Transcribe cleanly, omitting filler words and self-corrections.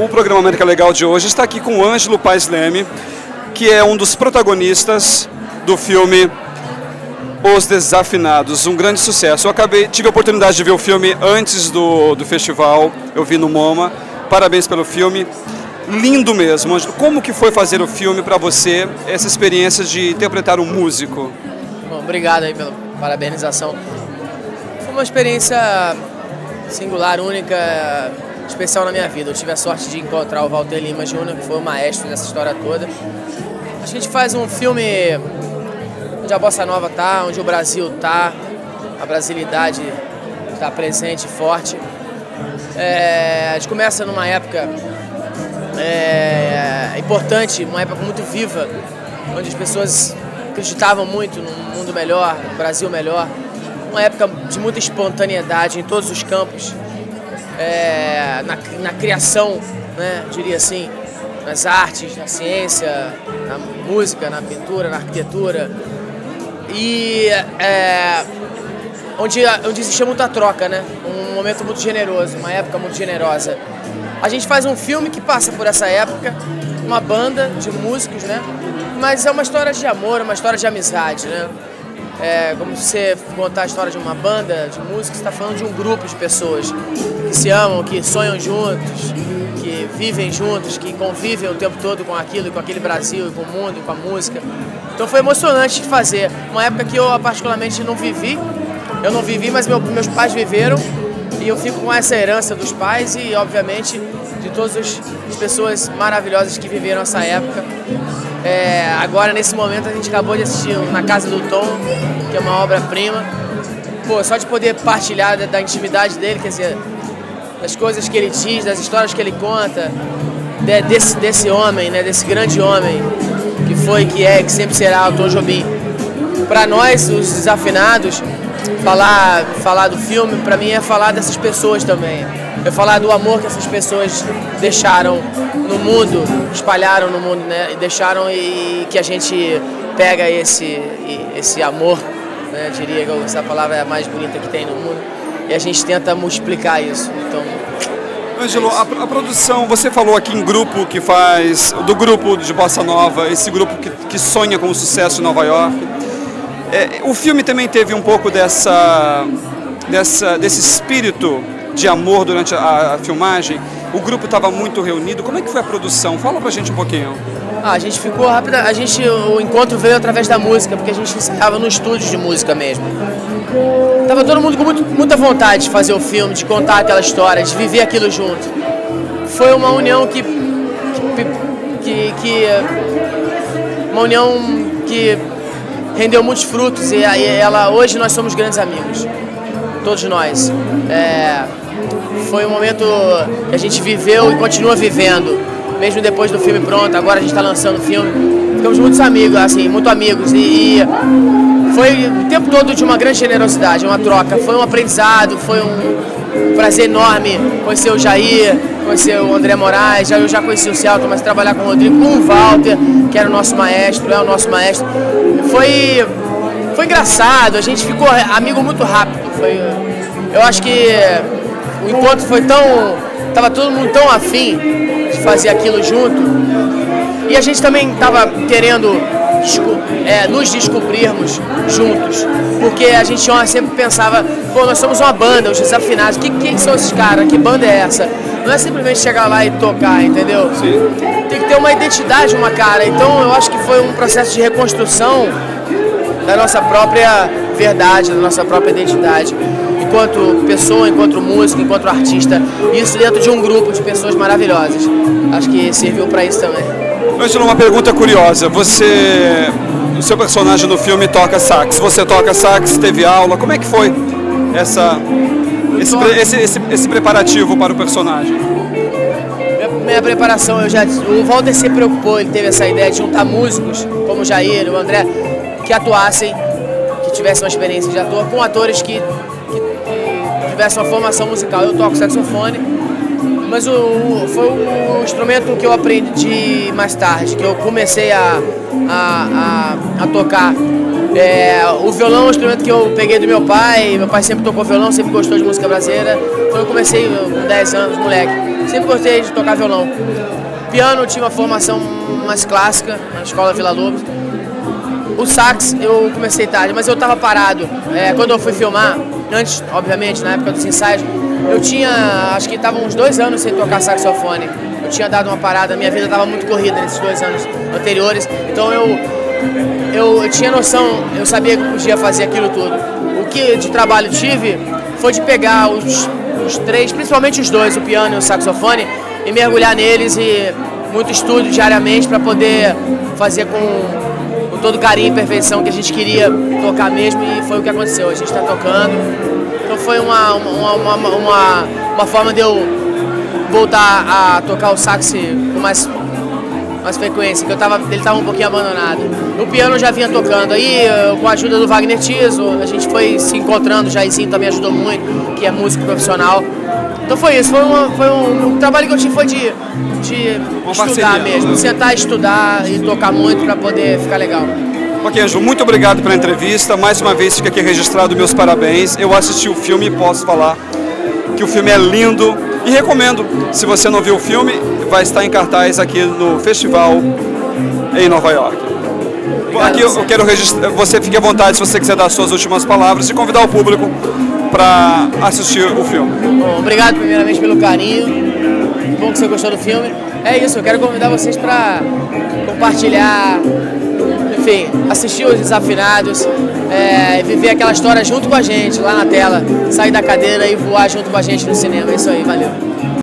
O programa América Legal de hoje está aqui com o Ângelo Paes Leme, que é um dos protagonistas do filme Os Desafinados, um grande sucesso. Tive a oportunidade de ver o filme antes do festival, eu vi no MoMA. Parabéns pelo filme, lindo mesmo. Ângelo, como que foi fazer o filme para você, essa experiência de interpretar um músico? Bom, obrigado aí pela parabenização. Foi uma experiência singular, única, especial na minha vida. Eu tive a sorte de encontrar o Walter Lima Jr., que foi o maestro dessa história toda. A gente faz um filme onde a bossa nova tá, onde o Brasil tá, a brasilidade está presente, forte. A gente começa numa época importante, uma época muito viva, onde as pessoas acreditavam muito num mundo melhor, num Brasil melhor. Uma época de muita espontaneidade em todos os campos, na criação, né, diria assim, nas artes, na ciência, na música, na pintura, na arquitetura. E onde existia muita troca, né? Um momento muito generoso, uma época muito generosa. A gente faz um filme que passa por essa época, uma banda de músicos, né? Mas é uma história de amor, uma história de amizade, né? Como você contar a história de uma banda de música, você está falando de um grupo de pessoas que se amam, que sonham juntos, que vivem juntos, que convivem o tempo todo com aquilo, com aquele Brasil, e com o mundo, e com a música. Então foi emocionante de fazer. Uma época que eu particularmente não vivi. Eu não vivi, mas meus pais viveram. E eu fico com essa herança dos pais e, obviamente, de todas as pessoas maravilhosas que viveram essa época. Agora, nesse momento, a gente acabou de assistir Na Casa do Tom, que é uma obra-prima. Pô, só de poder partilhar da intimidade dele, quer dizer, das coisas que ele diz, das histórias que ele conta, desse homem, né, desse grande homem que foi, que é, que sempre será o Tom Jobim. Para nós, os desafinados, falar do filme, para mim, é falar dessas pessoas também. É falar do amor que essas pessoas deixaram no mundo, espalharam no mundo, né? E deixaram, e que a gente pega esse amor, né? Diria que essa palavra é a mais bonita que tem no mundo, e a gente tenta multiplicar isso. Então, Ângelo, a produção, você falou aqui em grupo que faz, do grupo de Bossa Nova, esse grupo que sonha com o sucesso em Nova York. O filme também teve um pouco desse espírito de amor durante a filmagem. O grupo estava muito reunido. Como é que foi a produção? Fala pra gente um pouquinho. A gente ficou rápido. O encontro veio através da música, porque a gente estava no estúdio de música mesmo. Tava todo mundo com muita vontade de fazer o filme, de contar aquela história, de viver aquilo junto. Foi uma união que rendeu muitos frutos, e hoje nós somos grandes amigos, todos nós. Foi um momento que a gente viveu e continua vivendo, mesmo depois do filme pronto. Agora a gente está lançando o filme, ficamos muitos amigos, assim, muito amigos, e foi o tempo todo de uma grande generosidade, uma troca. Foi um aprendizado, foi um prazer enorme conhecer o Jair, conhecer o André Moraes. Eu já conheci o Celton, mas trabalhar com o Rodrigo, com o Walter, que era o nosso maestro, é o nosso maestro. Foi engraçado, a gente ficou amigo muito rápido. Eu acho que o encontro foi tava todo mundo tão afim de fazer aquilo junto, e a gente também estava querendo nos descobrirmos juntos, porque a gente sempre pensava, pô, nós somos uma banda, os Desafinados, quem são esses caras, que banda é essa? Não é simplesmente chegar lá e tocar, entendeu? Sim. Tem que ter uma identidade, uma cara. Então eu acho que foi um processo de reconstrução da nossa própria verdade, da nossa própria identidade, enquanto pessoa, enquanto músico, enquanto artista, isso dentro de um grupo de pessoas maravilhosas. Acho que serviu para isso também. Ângelo, uma pergunta curiosa. O seu personagem no filme toca sax. Você toca sax, teve aula. Como é que foi esse preparativo para o personagem? Minha preparação, o Walter se preocupou, ele teve essa ideia de juntar músicos, como o Jair, o André, que atuassem, que tivessem uma experiência de ator, com atores que tivessem uma formação musical. Eu toco saxofone, mas foi o instrumento que eu aprendi mais tarde, que eu comecei a tocar. O violão é um instrumento que eu peguei do meu pai sempre tocou violão, sempre gostou de música brasileira, então eu comecei com 10 anos, moleque. sempre gostei de tocar violão. Piano, eu tinha uma formação mais clássica na escola Vila Lobos. O sax eu comecei tarde, mas eu estava parado. Quando eu fui filmar, antes, obviamente, na época dos ensaios, eu tinha, acho que estava uns 2 anos sem tocar saxofone. Eu tinha dado uma parada, minha vida estava muito corrida nesses 2 anos anteriores, então eu tinha noção, eu sabia que eu podia fazer aquilo tudo. O que de trabalho tive foi de pegar os 3, principalmente os 2, o piano e o saxofone, e mergulhar neles e muito estudo diariamente para poder fazer com todo carinho e perfeição que a gente queria tocar mesmo, e foi o que aconteceu. A gente está tocando, então foi uma forma de eu voltar a tocar o sax com mais frequência, que ele estava um pouquinho abandonado. O piano eu já vinha tocando, aí com a ajuda do Wagner Tiso, a gente foi se encontrando, o Jairzinho também ajudou muito, que é músico profissional. Então foi isso, o trabalho que eu tive foi de estudar mesmo, sentar, estudar e tocar muito para poder ficar legal. Ok, Ângelo, muito obrigado pela entrevista, mais uma vez fica aqui registrado meus parabéns. Eu assisti o filme e posso falar que o filme é lindo e recomendo, se você não viu o filme, vai estar em cartaz aqui no festival em Nova York. Aqui eu quero registrar, você fique à vontade se você quiser dar suas últimas palavras e convidar o público para assistir o filme. Bom, obrigado primeiramente pelo carinho, bom que você gostou do filme. É isso, eu quero convidar vocês para compartilhar, enfim, assistir os Desafinados, viver aquela história junto com a gente lá na tela, sair da cadeira e voar junto com a gente no cinema. É isso aí, valeu.